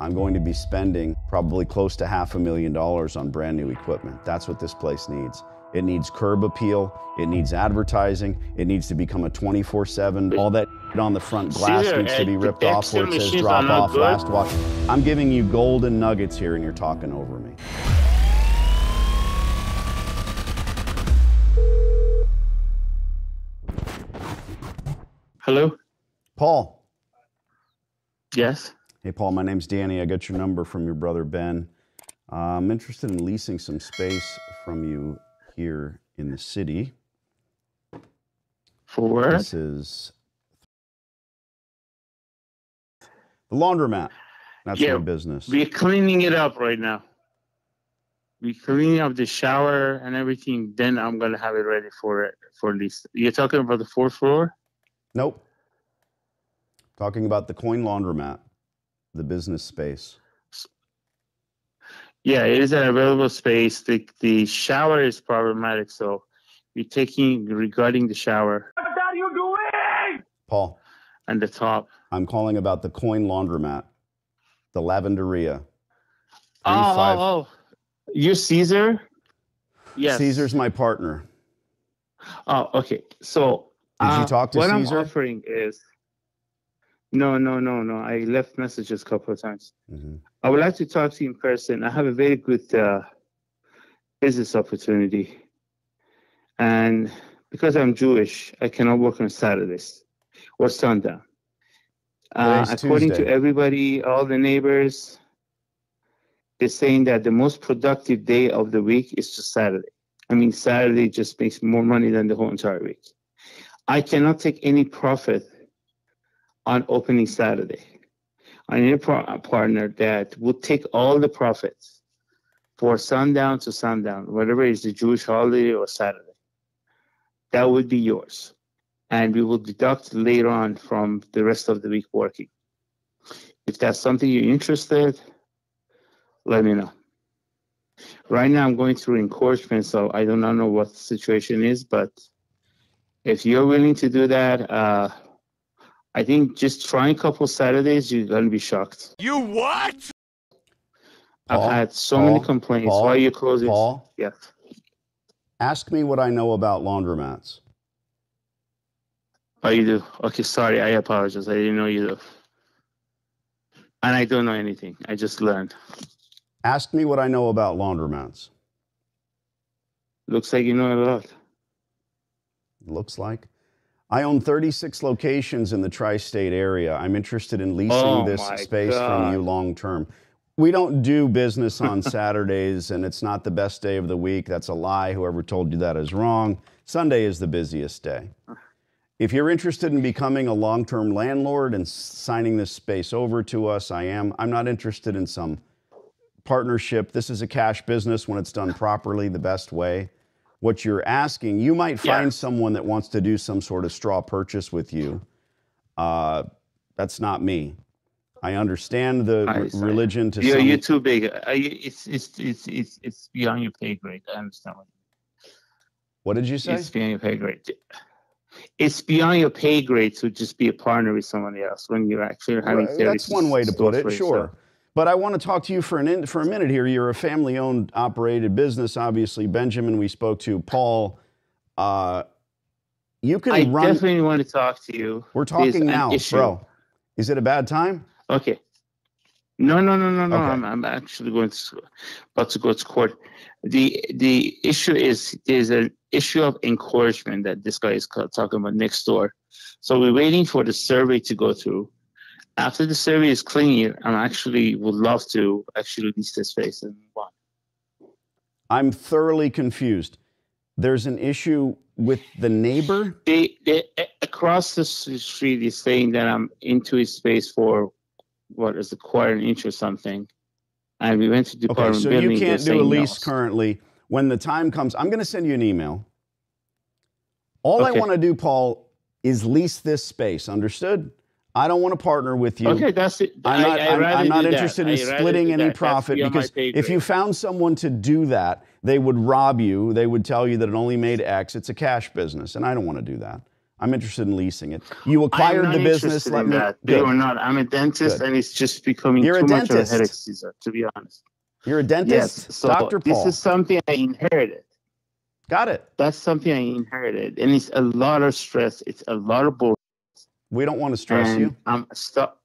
I'm going to be spending probably close to $500,000 on brand new equipment. That's what this place needs. It needs curb appeal, it needs advertising, it needs to become a 24/7. All that on the front glass needs to be ripped off where it says drop off, last wash. I'm giving you golden nuggets here and you're talking over me. Hello? Paul. Yes? Hey, Paul, my name's Danny. I got your number from your brother, Ben. I'm interested in leasing some space from you here in the city. For where? This is the Laundromat. That's my business. We're cleaning it up right now. We're cleaning up the shower and everything. Then I'm going to have it ready for lease. You're talking about the 4th floor? Nope. Talking about the Coin Laundromat, the business space. Yeah, it is an available space. The shower is problematic, so we're taking regarding the shower. What are you doing? Paul. And the top. I'm calling about the Coin Laundromat, the Lavenderia. Oh. You're Caesar? Yes. Caesar's my partner. Oh, okay. So did you talk to what Caesar? I'm offering is no. I left messages a couple of times. Mm-hmm. I would like to talk to you in person. I have a very good business opportunity. And because I'm Jewish, I cannot work on Saturdays or sundown. According Tuesday. to everybody, all the neighbors, they're saying that the most productive day of the week is just Saturday. I mean, Saturday just makes more money than the whole entire week. I cannot take any profit on opening Saturday. I need a partner that would take all the profits for sundown to sundown, whatever is the Jewish holiday or Saturday. That would be yours. And we will deduct later on from the rest of the week working. If that's something you're interested, let me know. Right now I'm going through encouragement, so I do not know what the situation is, but if you're willing to do that, I think just trying a couple Saturdays, you're going to be shocked. You what? I've had so many complaints. Why are you closing? Paul? Yes. Ask me what I know about laundromats. Oh, you do? Okay, sorry. I apologize. I didn't know you do. And I don't know anything. I just learned. Ask me what I know about laundromats. Looks like you know a lot. Looks like. I own 36 locations in the tri-state area. I'm interested in leasing this space from you long term. We don't do business on Saturdays, and it's not the best day of the week. That's a lie. Whoever told you that is wrong. Sunday is the busiest day. If you're interested in becoming a long-term landlord and signing this space over to us, I am. I'm not interested in some partnership. This is a cash business when it's done properly, the best way. What you're asking, you might find someone that wants to do some sort of straw purchase with you. That's not me. I understand the religion to some... You're too big. It's beyond your pay grade. I understand. What did you say? It's beyond your pay grade. It's beyond your pay grade to just be a partner with somebody else when you're actually having... That's one way to put it, sure. But I want to talk to you for a minute here. You're a family-owned, operated business, obviously. Benjamin, we spoke to. Paul, you can I run... definitely want to talk to you. We're talking now, bro. Is it a bad time? Okay. No. Okay. I'm actually about to go to court. The issue is there's an issue of encouragement that this guy is talking about next door. So we're waiting for the survey to go through. After the survey is clear, I would love to actually lease this space and move on. I'm thoroughly confused. There's an issue with the neighbor? They across the street is saying that I'm into his space for what is a quarter inch or something. And we went to department building. Okay, so you can't do a lease currently. When the time comes, I'm going to send you an email. All I want to do, Paul, is lease this space. Understood? I don't want to partner with you. Okay, that's it. I'm not interested in splitting any profit because if you found someone to do that, they would rob you. They would tell you that it only made X. It's a cash business, and I don't want to do that. I'm interested in leasing it. You acquired the business. Let me. Believe or not, I'm a dentist, and it's just becoming too much of a headache, Caesar, to be honest. You're a dentist? Yes. So Dr. Paul. This is something I inherited. Got it. That's something I inherited, and it's a lot of stress. It's a lot of bullshit. We don't want to stress you. I'm stuck.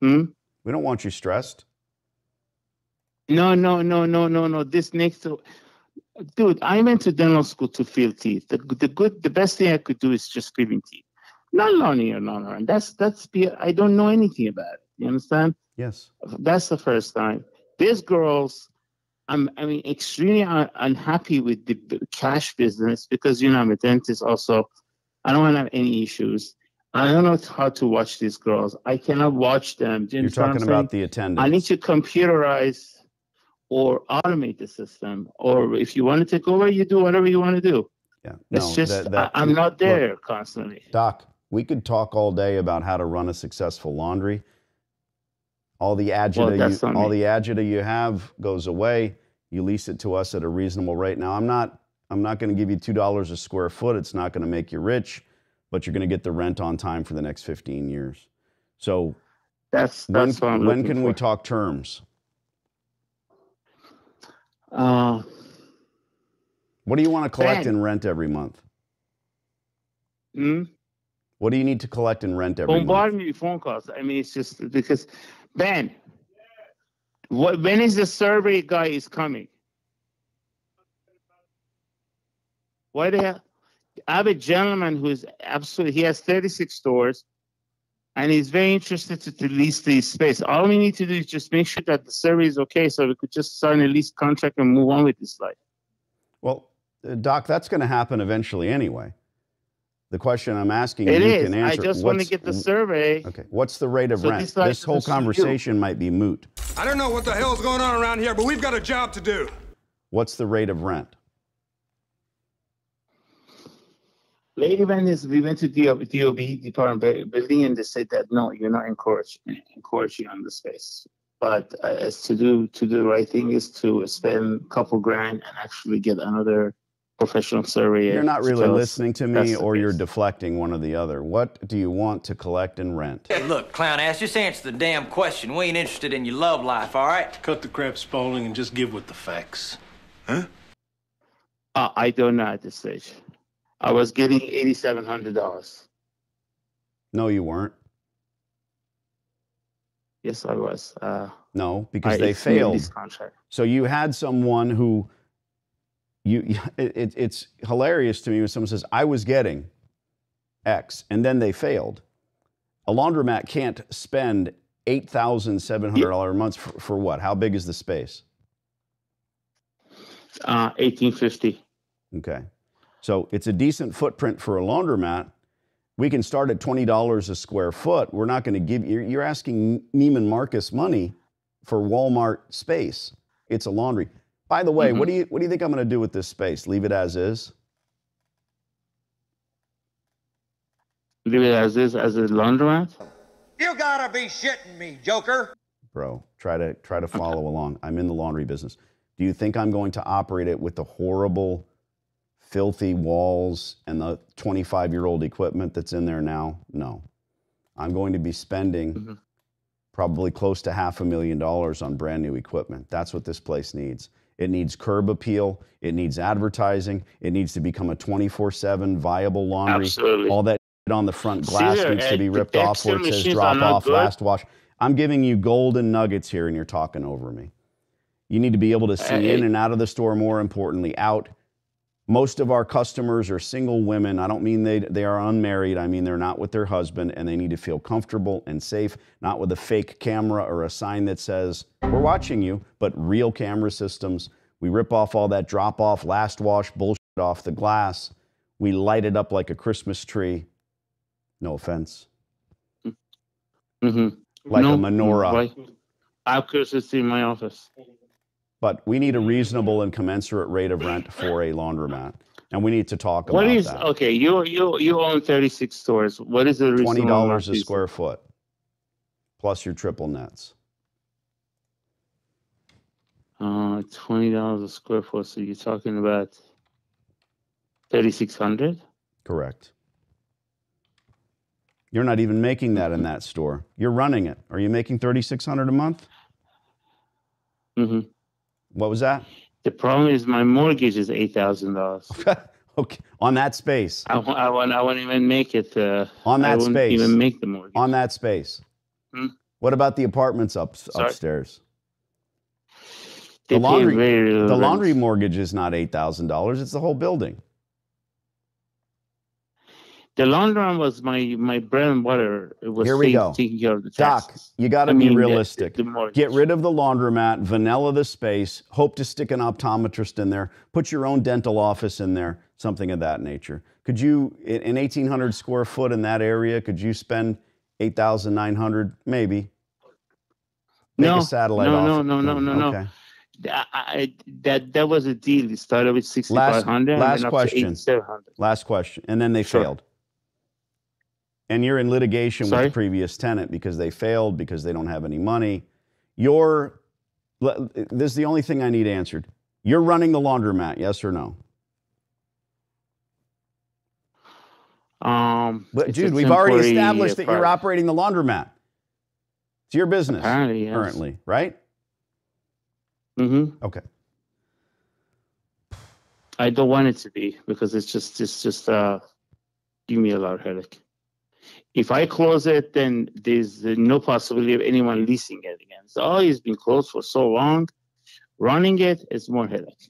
We don't want you stressed. No. This next, dude, I went to dental school to fill teeth. The best thing I could do is just filling teeth, not learning or not learning. I don't know anything about it. You understand? Yes. That's the first time. These girls, extremely unhappy with the cash business because I'm a dentist. Also, I don't want to have any issues. I don't know how to watch these girls. I cannot watch them. You're talking about the attendants. I need to computerize or automate the system. Or if you want to take over, you do whatever you want to do. Yeah. It's just, I'm not there constantly. Doc, we could talk all day about how to run a successful laundry. All the agita you have goes away. You lease it to us at a reasonable rate. Now, I'm not going to give you $2 a square foot. It's not going to make you rich, but you're going to get the rent on time for the next 15 years. So when can we talk terms? What do you want to collect in rent every month? What do you need to collect in rent every month? Bombard me with phone calls. It's just because, Ben, when is the survey guy is coming? Why the hell? I have a gentleman who is he has 36 stores, and he's very interested to lease the space. All we need to do is just make sure that the survey is okay so we could just sign a lease contract and move on with this life. Well, Doc, that's going to happen eventually anyway. The question I'm asking you can answer. I just want to get the survey. Okay. What's the rate of rent? This whole conversation might be moot. I don't know what the hell's going on around here, but we've got a job to do. What's the rate of rent? Lady Venice, we went to DOB, Department Building, and they said that no, you're not encouraging on the space. But as to do the right thing is to spend a couple grand and actually get another professional surveyor. You're not really listening to me, or you're deflecting, one or the other. What do you want to collect in rent? Hey, look, clown ass, just answer the damn question. We ain't interested in your love life, all right? Cut the crap, Spaulding, and just give with the facts. Huh? I don't know at this stage. I was getting $8,700. No, you weren't. Yes, I was. No, because they failed. This contract. So you had someone who, it's hilarious to me when someone says, I was getting X, and then they failed. A laundromat can't spend $8,700 a month for what? How big is the space? 1850. Okay. So it's a decent footprint for a laundromat. We can start at $20 a square foot. We're not going to give you, you're asking Neiman Marcus money for Walmart space. It's a laundry. By the way, what do you think I'm going to do with this space? Leave it as is? Leave it as is, as a laundromat? You gotta be shitting me, Joker. Bro, try to follow along. I'm in the laundry business. Do you think I'm going to operate it with the horrible, filthy walls and the 25-year-old equipment that's in there now? No. I'm going to be spending probably close to $500,000 on brand new equipment. That's what this place needs. It needs curb appeal. It needs advertising. It needs to become a 24/7 viable laundry. Absolutely. All that on the front glass needs to be ripped off where it says drop off, last wash. I'm giving you golden nuggets here and you're talking over me. You need to be able to see in and out of the store, more importantly, out. Most of our customers are single women. I don't mean they are unmarried. I mean they're not with their husband, and they need to feel comfortable and safe, not with a fake camera or a sign that says, we're watching you, but real camera systems. We rip off all that drop-off, last wash bullshit off the glass. We light it up like a Christmas tree. No offense. Like a menorah. Right. I have Christmas in my office. But we need a reasonable and commensurate rate of rent for a laundromat. And we need to talk about that. Okay, you own 36 stores. What is the reasonable $20 a square foot, plus your triple nets. $20 a square foot. So you're talking about $3,600? Correct. You're not even making that in that store. You're running it. Are you making $3,600 a month? Mm-hmm. What was that? The problem is my mortgage is $8,000. Okay, on that space. I won't even make it. On that I won't space. even make the mortgage. On that space. Hmm? What about the apartments upstairs? They The laundry, pay very little the rent. laundry mortgage is not $8,000. It's the whole building. The laundromat was my bread and butter. It was Here we go. taking care of the Doc, taxes. you got to I be mean, realistic. the mortgage. Get rid of the laundromat, vanilla the space, hope to stick an optometrist in there, put your own dental office in there, something of that nature. Could you, in 1,800 square foot in that area, could you spend $8,900? Maybe. Make a satellite office. No. Okay. That was a deal. It started with 6,500 Last and then question. up to 8,700. Last question. And then they failed. And you're in litigation with the previous tenant because they failed, because they don't have any money. This is the only thing I need answered. You're running the laundromat, yes or no? But dude, we've already established that you're operating the laundromat. It's your business Apparently, yes. currently, right? Mm-hmm. Okay. I don't want it to be because it's just give me a lot of headache. If I close it, then there's no possibility of anyone leasing it again. So it's been closed for so long. Running it is more headache.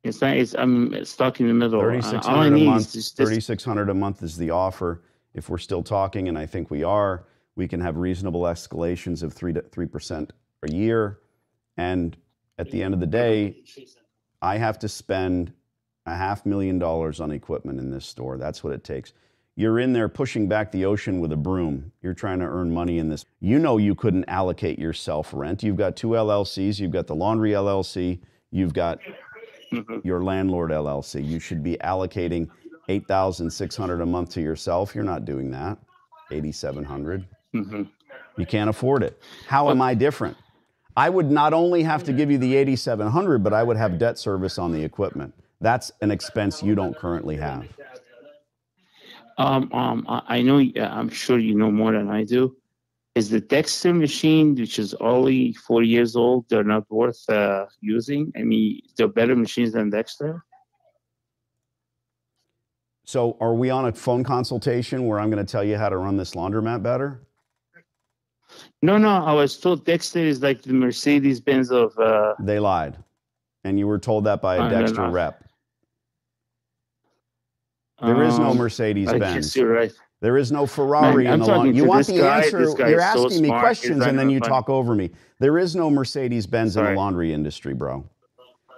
It's not. I'm stuck in the middle. $3,600 a month. $3,600 a month is the offer. If we're still talking, and I think we are, we can have reasonable escalations of 3% a year. And at the end of the day, I have to spend $500,000 on equipment in this store. That's what it takes. You're in there pushing back the ocean with a broom. You're trying to earn money in this. You know you couldn't allocate yourself rent. You've got 2 LLCs. You've got the laundry LLC. You've got your landlord LLC. You should be allocating $8,600 a month to yourself. You're not doing that. $8,700. You can't afford it. How am I different? I would not only have to give you the $8,700, but I would have debt service on the equipment. That's an expense you don't currently have. I know. I'm sure you know more than I do. Is the Dexter machine, which is only 4 years old, they're not worth using? I mean, they're better machines than Dexter. So, are we on a phone consultation where I'm going to tell you how to run this laundromat better? No. I was told Dexter is like the Mercedes-Benz of. They lied, and you were told that by a Dexter rep. There is no Mercedes-Benz. I guess you're right. There is no Ferrari in the laundry. You want the answer? You're asking me questions and then you talk over me. There is no Mercedes-Benz in the laundry industry, bro.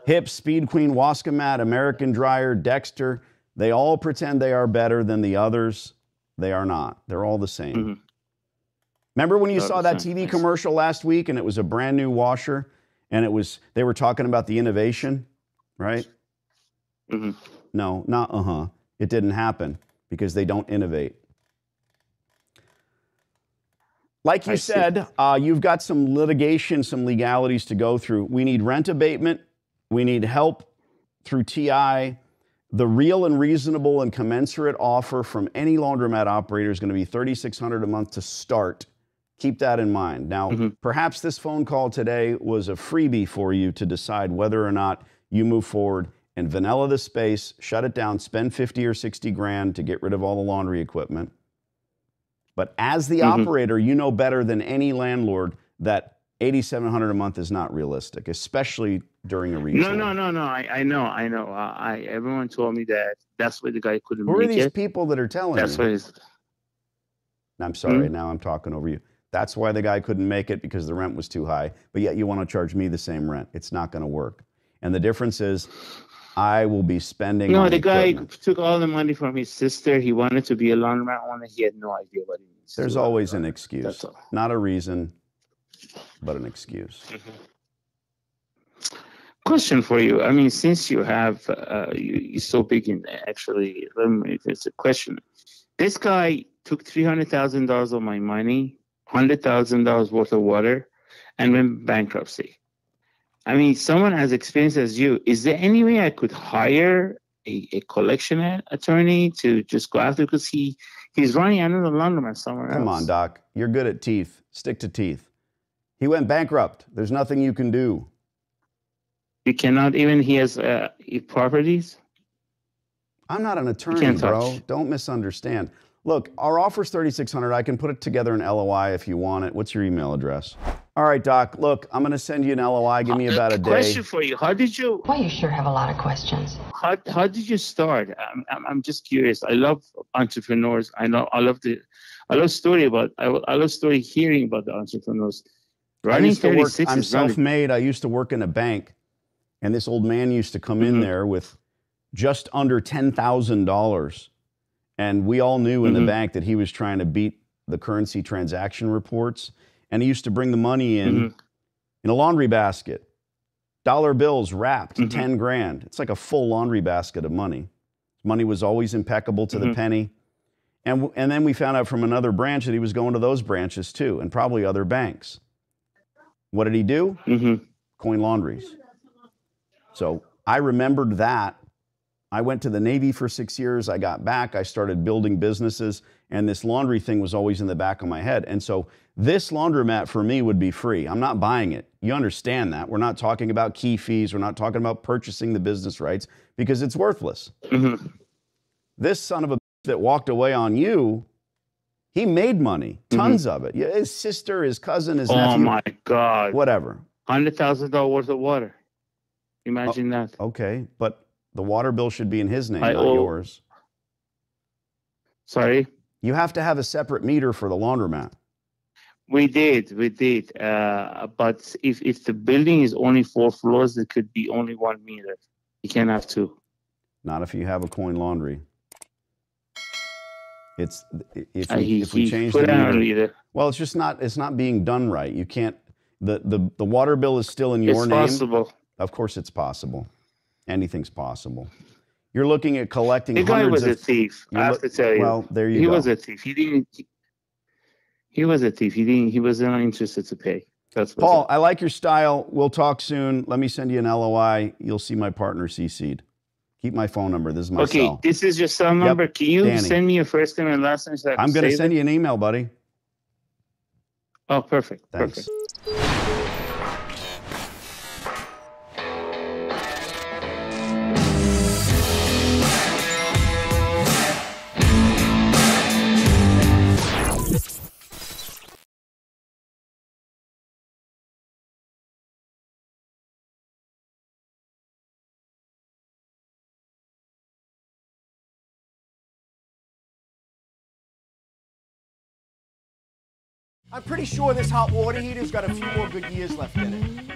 Hip, Speed Queen, Wascomat, American Dryer, Dexter, they all pretend they are better than the others. They are not. They're all the same. Remember when you saw that TV commercial last week and it was a brand new washer and they were talking about the innovation, right? No, not It didn't happen because they don't innovate. Like you said, you've got some litigation, some legalities to go through. We need rent abatement. We need help through TI. The real and reasonable and commensurate offer from any laundromat operator is going to be $3,600 a month to start. Keep that in mind. Now, perhaps this phone call today was a freebie for you to decide whether or not you move forward and vanilla the space, shut it down, spend 50 or 60 grand to get rid of all the laundry equipment. But as the operator, you know better than any landlord that $8,700 a month is not realistic, especially during a retail. No. I know. Everyone told me that that's why the guy couldn't make it. Who are these people that are telling you? That's why it's... I'm sorry, now I'm talking over you. That's why the guy couldn't make it because the rent was too high, but yet you want to charge me the same rent. It's not going to work. And the difference is I will be spending on equipment. Guy took all the money from his sister. He wanted to be a laundromat owner. He had no idea what he needs. There's always an excuse. Not a reason, but an excuse. Question for you. I mean, since you have, you're so big in actually, it's a question. This guy took $300,000 of my money, $100,000 worth of water, and went bankruptcy. I mean, someone as experienced as you, is there any way I could hire a collection attorney to just go after? Because he He's running another laundromat somewhere else. Come on, Doc. You're good at teeth. Stick to teeth. He went bankrupt. There's nothing you can do. You cannot even, he has properties? I'm not an attorney, bro. Don't misunderstand. Look, our offer's $3,600. I can put it together in LOI if you want it. What's your email address? All right, Doc. Look, I'm going to send you an LOI. Give me about a day. Question for you. How did you... Well, you sure have a lot of questions. How did you start? I'm just curious. I love entrepreneurs. I love story hearing about the entrepreneurs. Running 36 I'm is self-made. I used to work in a bank, and this old man used to come in there with just under $10,000. And we all knew in the bank that he was trying to beat the currency transaction reports. And he used to bring the money in a laundry basket. Dollar bills wrapped, 10 grand. It's like a full laundry basket of money. Money was always impeccable to the penny. And then we found out from another branch that he was going to those branches too, and probably other banks. What did he do? Coin laundries. So I remembered that. I went to the Navy for 6 years. I got back. I started building businesses. And this laundry thing was always in the back of my head. And so this laundromat for me would be free. I'm not buying it. You understand that. We're not talking about key fees. We're not talking about purchasing the business rights because it's worthless. This son of a bitch that walked away on you, he made money, tons of it. Yeah, his sister, his cousin, his nephew. Oh my God. Whatever. $100,000 worth of water. Imagine that. Okay, but the water bill should be in his name, not yours. Sorry? You have to have a separate meter for the laundromat. We did. But if the building is only 4 floors, it could be only 1 meter. You can't have 2. Not if you have a coin laundry. If we change the meter. Well, it's just not. It's not being done right. You can't. The water bill is still in your name. It's possible. Of course, it's possible. Anything's possible. You're looking at collecting. The guy was a thief. I have to tell you. Well, there you go. He was a thief. He was a thief. He was not interested to pay. That's Paul, I like your style. We'll talk soon. Let me send you an LOI. You'll see my partner CC'd. Keep my phone number. This is my cell. Okay, this is your cell number. Can you send me your first name and last name? So I'm going to send you an email, buddy. Oh, perfect. Thanks. Perfect. I'm pretty sure this hot water heater's got a few more good years left in it.